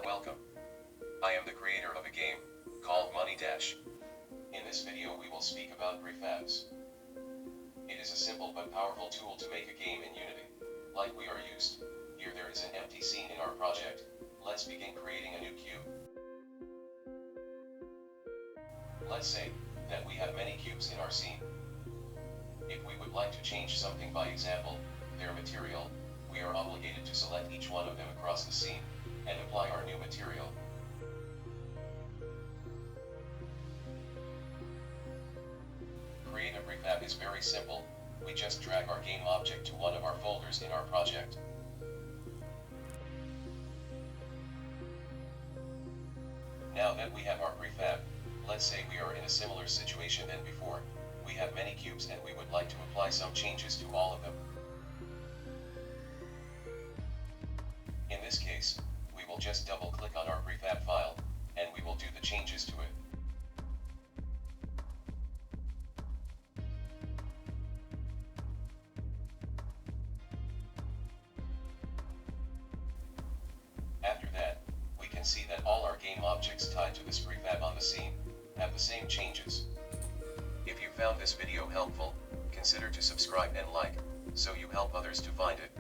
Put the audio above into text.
Welcome. I am the creator of a game called Money Dash. In this video we will speak about prefabs. It is a simple but powerful tool to make a game in Unity. Like we are used, here there is an empty scene in our project. Let's begin creating a new cube. Let's say that we have many cubes in our scene. If we would like to change something, by example, their material, we are obligated to select each one of them across the scene and apply our new material. Create a prefab is very simple. We just drag our game object to one of our folders in our project. Now that we have our prefab, let's say we are in a similar situation than before. We have many cubes and we would like to apply some changes to all of them. In this case, we will just double click on our prefab file, and we will do the changes to it. After that, we can see that all our game objects tied to this prefab on the scene have the same changes. If you found this video helpful, consider to subscribe and like, so you help others to find it.